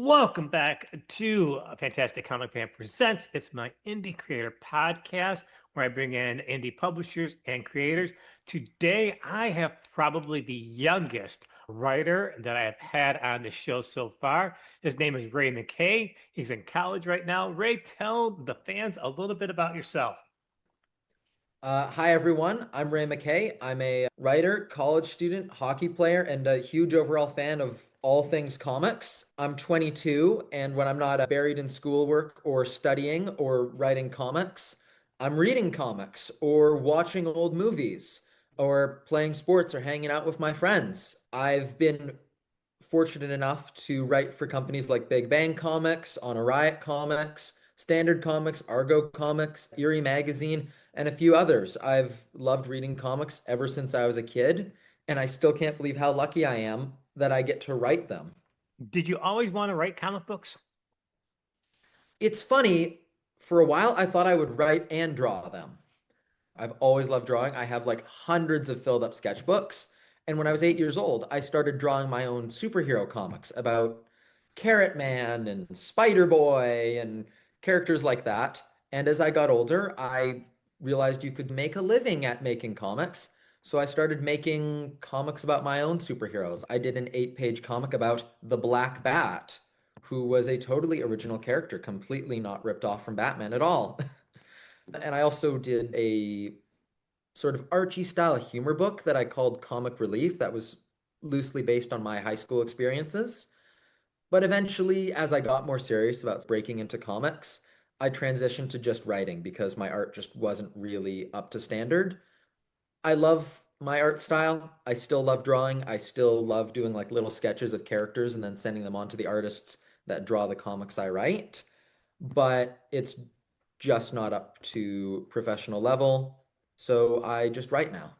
Welcome back to Fantastic Comic Fan Presents. It's my indie creator podcast where I bring in indie publishers and creators. Today, I have probably the youngest writer that I have had on the show so far. His name is Ray MacKay. He's in college right now. Ray, tell the fans a little bit about yourself. Hi everyone, I'm Ray MacKay. I'm a writer, college student, hockey player, and a huge overall fan of all things comics. I'm 22, and when I'm not buried in schoolwork or studying or writing comics, I'm reading comics or watching old movies or playing sports or hanging out with my friends. I've been fortunate enough to write for companies like Big Bang Comics, On a Riot Comics, Standard Comics, Argo Comics, Erie Magazine, and a few others. I've loved reading comics ever since I was a kid, and I still can't believe how lucky I am that I get to write them. Did you always want to write comic books? It's funny, for a while I thought I would write and draw them. I've always loved drawing. I have like hundreds of filled up sketchbooks. And when I was 8 years old, I started drawing my own superhero comics about Carrot Man and Spider Boy and characters like that. And as I got older, I realized you could make a living at making comics. So I started making comics about my own superheroes. I did an 8-page comic about the Black Bat, who was a totally original character, completely not ripped off from Batman at all. And I also did a sort of Archie style humor book that I called Comic Relief that was loosely based on my high school experiences. But eventually, as I got more serious about breaking into comics, I transitioned to just writing because my art just wasn't really up to standard. I love my art style. I still love drawing. I still love doing like little sketches of characters and then sending them on to the artists that draw the comics I write. But it's just not up to professional level. So I just write now.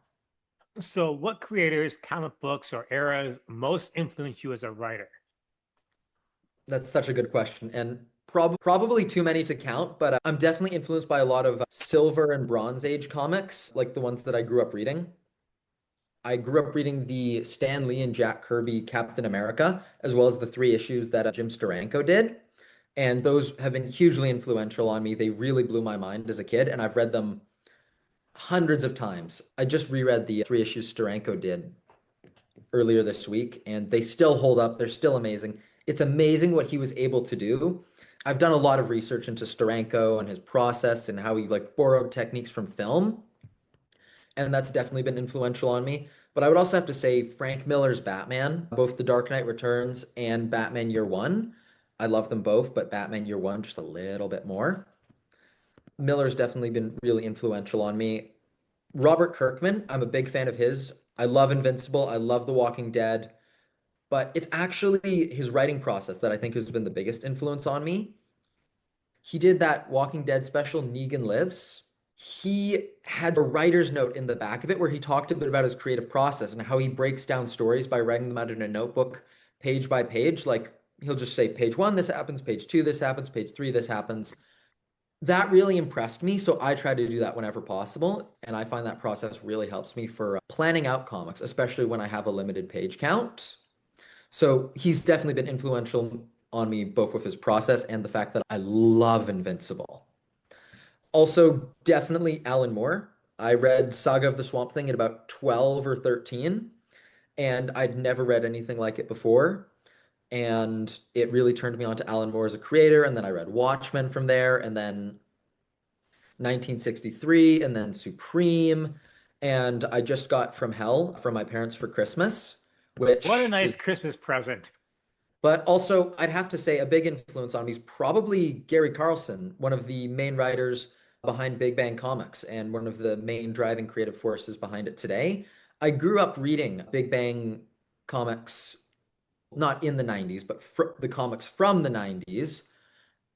So, what creators, comic books, or eras most influenced you as a writer? That's such a good question. And probably too many to count, but I'm definitely influenced by a lot of Silver and Bronze Age comics, like the ones that I grew up reading. I grew up reading the Stan Lee and Jack Kirby Captain America, as well as the 3 issues that Jim Steranko did. And those have been hugely influential on me. They really blew my mind as a kid, and I've read them hundreds of times. I just reread the 3 issues Steranko did earlier this week, and they still hold up. They're still amazing. It's amazing what he was able to do. I've done a lot of research into Steranko and his process and how he like borrowed techniques from film, and that's definitely been influential on me. But I would also have to say Frank Miller's Batman, both The Dark Knight Returns and Batman Year One. I love them both, but Batman Year One just a little bit more. Miller's definitely been really influential on me. Robert Kirkman, I'm a big fan of his. I love Invincible. I love The Walking Dead, but it's actually his writing process that I think has been the biggest influence on me. He did that Walking Dead special, Negan Lives. He had a writer's note in the back of it where he talked a bit about his creative process and how he breaks down stories by writing them out in a notebook page by page. Like he'll just say, page one, this happens, page two, this happens, page three, this happens. That really impressed me, so I try to do that whenever possible, and I find that process really helps me for planning out comics, especially when I have a limited page count. So he's definitely been influential on me both with his process and the fact that I love Invincible. Also, definitely Alan Moore. I read Saga of the Swamp Thing at about 12 or 13, and I'd never read anything like it before. And it really turned me on to Alan Moore as a creator. And then I read Watchmen from there, and then 1963, and then Supreme. And I just got From Hell from my parents for Christmas, What a which nice is, Christmas present. but also I'd have to say a big influence on me is probably Gary Carlson, one of the main writers behind Big Bang Comics and one of the main driving creative forces behind it today. I grew up reading Big Bang comics, not in the 90s, but fr the comics from the 90s.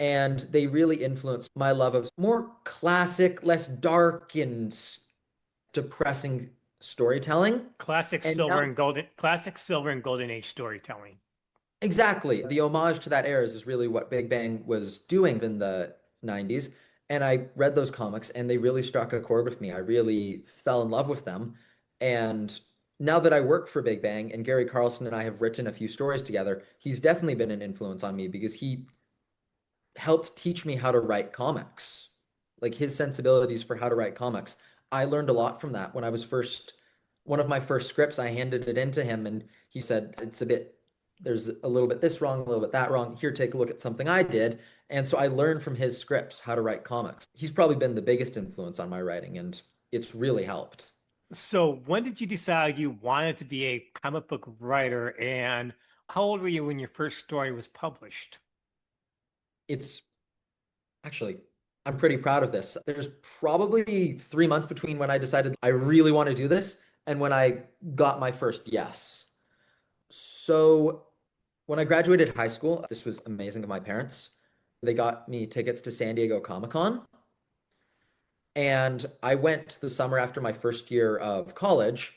And they really influenced my love of more classic, less dark and depressing storytelling. And now, Classic silver and golden age storytelling. exactly, the homage to that era is really what Big Bang was doing in the 90s. And I read those comics and they really struck a chord with me. I really fell in love with them. And now that I work for Big Bang and Gary Carlson and I have written a few stories together, he's definitely been an influence on me because he helped teach me how to write comics, like his sensibilities for how to write comics. I learned a lot from that when I was first, one of my first scripts, I handed it in to him and he said, it's a bit, there's a little bit this wrong, a little bit that wrong. Here, take a look at something I did. And so I learned from his scripts how to write comics. He's probably been the biggest influence on my writing, and it's really helped. So when did you decide you wanted to be a comic book writer, and how old were you when your first story was published? It's actually, I'm pretty proud of this. There's probably 3 months between when I decided I really want to do this and when I got my first yes. So when I graduated high school, this was amazing of my parents. They got me tickets to San Diego Comic-Con, and I went the summer after my first year of college.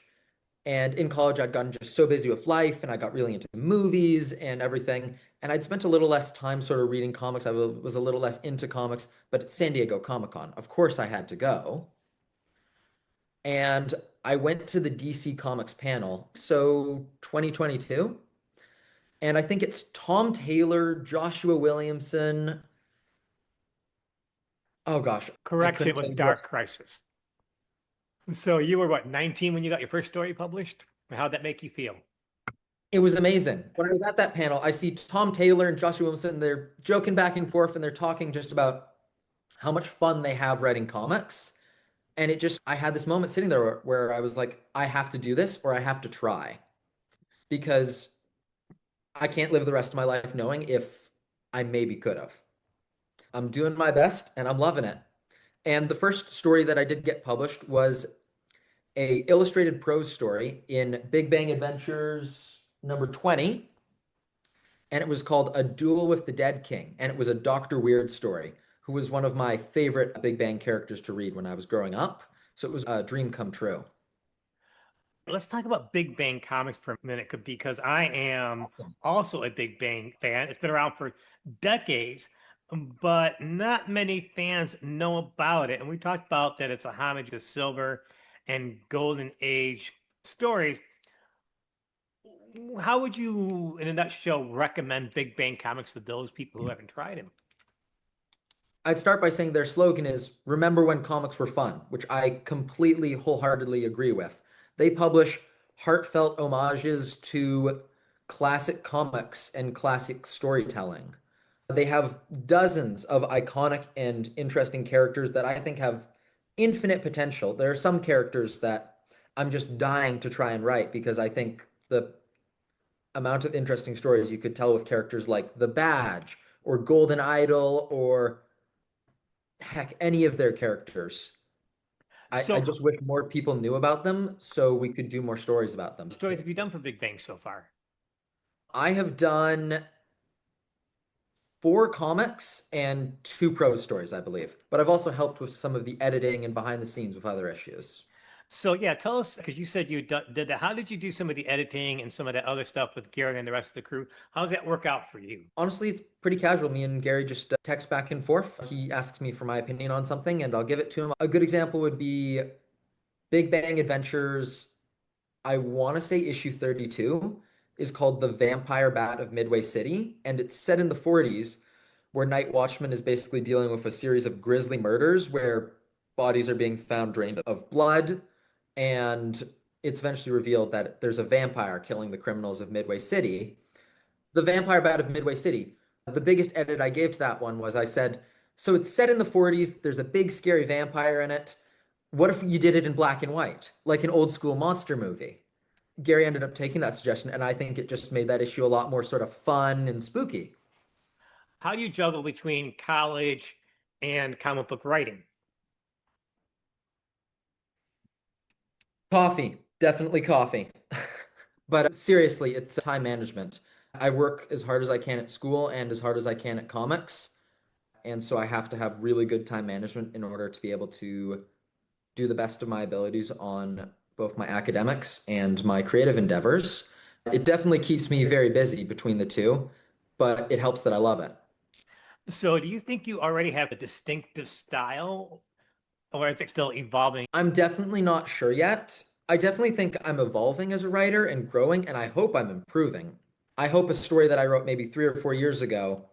And in college, I'd gotten just so busy with life and I got really into movies and everything. And I'd spent a little less time sort of reading comics. I was a little less into comics, but at San Diego Comic-Con, of course, I had to go. And I went to the DC Comics panel. So 2022. And I think it's Tom Taylor, Joshua Williamson. Oh gosh, I Correction, it couldn't was tell you the rest. Dark Crisis. So you were what, 19 when you got your first story published? How'd that make you feel? It was amazing. When I was at that panel, I see Tom Taylor and Joshua Williamson. They're joking back and forth and they're talking just about how much fun they have writing comics. And it just, I had this moment sitting there where I was like, I have to do this or I have to try because I can't live the rest of my life knowing if I maybe could have. I'm doing my best and I'm loving it. And the first story that I did get published was a illustrated prose story in Big Bang Adventures number 20, and it was called A Duel with the Dead King, and it was a Doctor Weird story, who was one of my favorite Big Bang characters to read when I was growing up. So it was a dream come true. Let's talk about Big Bang Comics for a minute because I am also a Big Bang fan. It's been around for decades, but not many fans know about it. And we talked about that it's a homage to Silver and Golden Age stories. How would you, in a nutshell, recommend Big Bang Comics to those people who haven't tried them? I'd start by saying their slogan is "Remember when comics were fun," which I completely wholeheartedly agree with. They publish heartfelt homages to classic comics and classic storytelling. They have dozens of iconic and interesting characters that I think have infinite potential. There are some characters that I'm just dying to try and write because I think the amount of interesting stories you could tell with characters like the Badge or Golden Idol or heck, any of their characters. I So, just wish more people knew about them so we could do more stories about them. stories have you done for Big Bang so far? I have done 4 comics and 2 prose stories, I believe. But I've also helped with some of the editing and behind the scenes with other issues. So yeah, tell us because you said you did that. How did you do some of the editing and some of that other stuff with Gary and the rest of the crew? How does that work out for you? Honestly, it's pretty casual. Me and Gary just text back and forth. He asks me for my opinion on something, and I'll give it to him. A good example would be Big Bang Adventures. I want to say issue 32 is called The Vampire Bat of Midway City, and it's set in the 40s, where Night Watchman is basically dealing with a series of grisly murders where bodies are being found drained of blood, and it's eventually revealed that there's a vampire killing the criminals of Midway City. The Vampire Bat of Midway City. The biggest edit I gave to that one was I said, so it's set in the 40s, there's a big scary vampire in it. What if you did it in black and white, like an old school monster movie? Gary ended up taking that suggestion, and I think it just made that issue a lot more sort of fun and spooky. How do you juggle between college and comic book writing? Coffee, definitely coffee. But seriously, it's time management. I work as hard as I can at school and as hard as I can at comics. And so I have to have really good time management in order to be able to do the best of my abilities on both my academics and my creative endeavors. It definitely keeps me very busy between the two, but it helps that I love it. So do you think you already have a distinctive style, or is it still evolving? I'm definitely not sure yet. I definitely think I'm evolving as a writer and growing, and I hope I'm improving. I hope a story that I wrote maybe 3 or 4 years ago,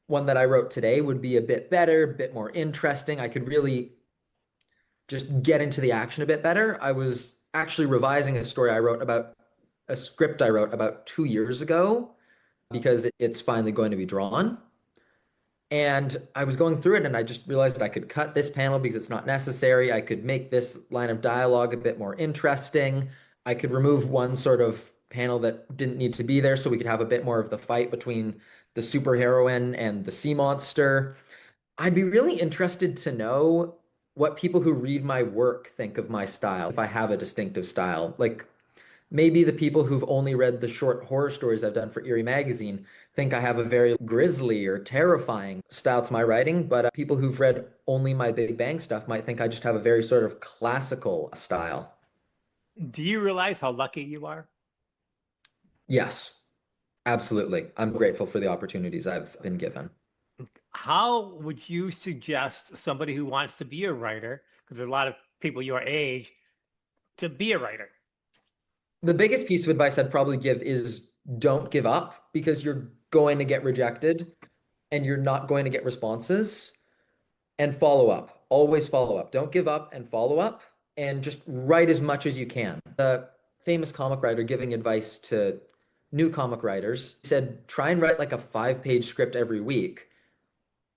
one that I wrote today would be a bit better, a bit more interesting. I could really just get into the action a bit better. I was actually revising a story I wrote about a script I wrote about 2 years ago because it's finally going to be drawn. And I was going through it and I just realized I could cut this panel because it's not necessary. I could make this line of dialogue a bit more interesting. I could remove one sort of panel that didn't need to be there so we could have a bit more of the fight between the superheroine and the sea monster. I'd be really interested to know what people who read my work think of my style, if I have a distinctive style. Like maybe the people who've only read the short horror stories I've done for Eerie Magazine think I have a very grisly or terrifying style to my writing, but people who've read only my Big Bang stuff might think I just have a very sort of classical style. Do you realize how lucky you are? Yes, absolutely. I'm grateful for the opportunities I've been given. How would you suggest somebody who wants to be a writer, because there's a lot of people your age, to be a writer? The biggest piece of advice I'd probably give is don't give up because you're going to get rejected and you're not going to get responses. And follow up. Always follow up. Don't give up and follow up and just write as much as you can. The famous comic writer giving advice to new comic writers said, try and write like a 5-page script every week.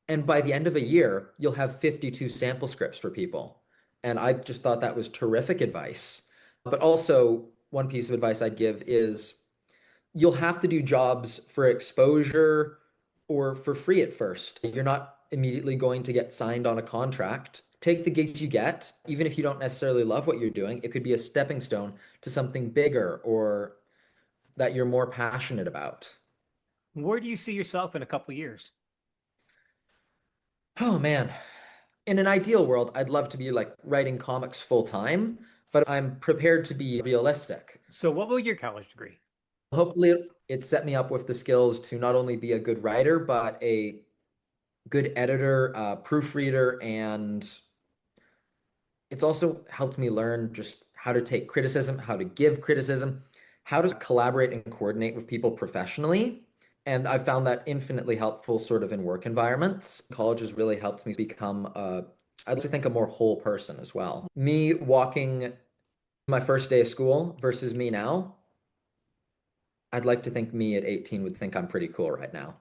And by the end of a year, you'll have 52 sample scripts for people. And I just thought that was terrific advice. But also, one piece of advice I'd give is you'll have to do jobs for exposure or for free at first. You're not immediately going to get signed on a contract. Take the gigs you get, even if you don't necessarily love what you're doing. It could be a stepping stone to something bigger or that you're more passionate about. Where do you see yourself in a couple of years? Oh man, in an ideal world, I'd love to be like writing comics full time, but I'm prepared to be realistic. So, what will your college degree? Hopefully, it set me up with the skills to not only be a good writer, but a good editor, proofreader, and it's also helped me learn just how to take criticism, how to give criticism, how to collaborate and coordinate with people professionally. And I've found that infinitely helpful sort of in work environments. College has really helped me become, I'd like to think, a more whole person as well. Me walking my first day of school versus me now, I'd like to think me at 18 would think I'm pretty cool right now.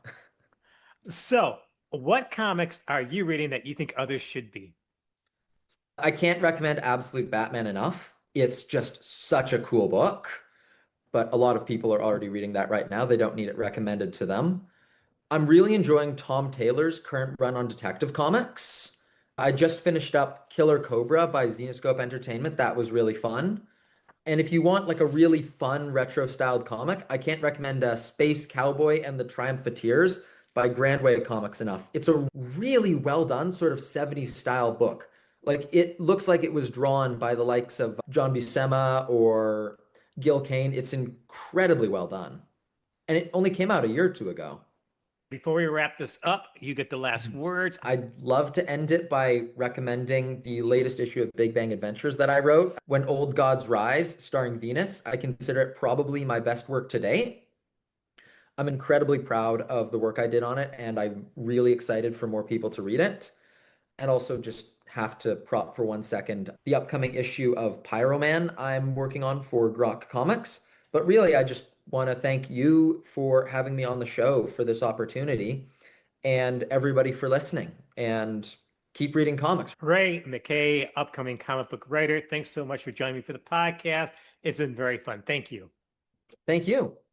So, what comics are you reading that you think others should be? I can't recommend Absolute Batman enough. It's just such a cool book, but a lot of people are already reading that right now. They don't need it recommended to them. I'm really enjoying Tom Taylor's current run on Detective Comics. I just finished up Killer Cobra by Zenescope Entertainment. That was really fun. And if you want like a really fun retro styled comic, I can't recommend Space Cowboy and the Triumphateers by Grandway Comics enough. It's a really well done sort of 70s style book. Like it looks like it was drawn by the likes of John Buscema or Gil Kane. It's incredibly well done. And it only came out a year or two ago. Before we wrap this up, you get the last words. I'd love to end it by recommending the latest issue of Big Bang Adventures that I wrote, When Old Gods Rise, starring Venus. I consider it probably my best work to date. I'm incredibly proud of the work I did on it, and I'm really excited for more people to read it. And also just have to prop for 1 second the upcoming issue of Pyroman I'm working on for Grok Comics. But really, I just want to thank you for having me on the show for this opportunity and everybody for listening and keep reading comics. Ray MacKay, upcoming comic book writer, thanks so much for joining me for the podcast. It's been very fun. Thank you. Thank you.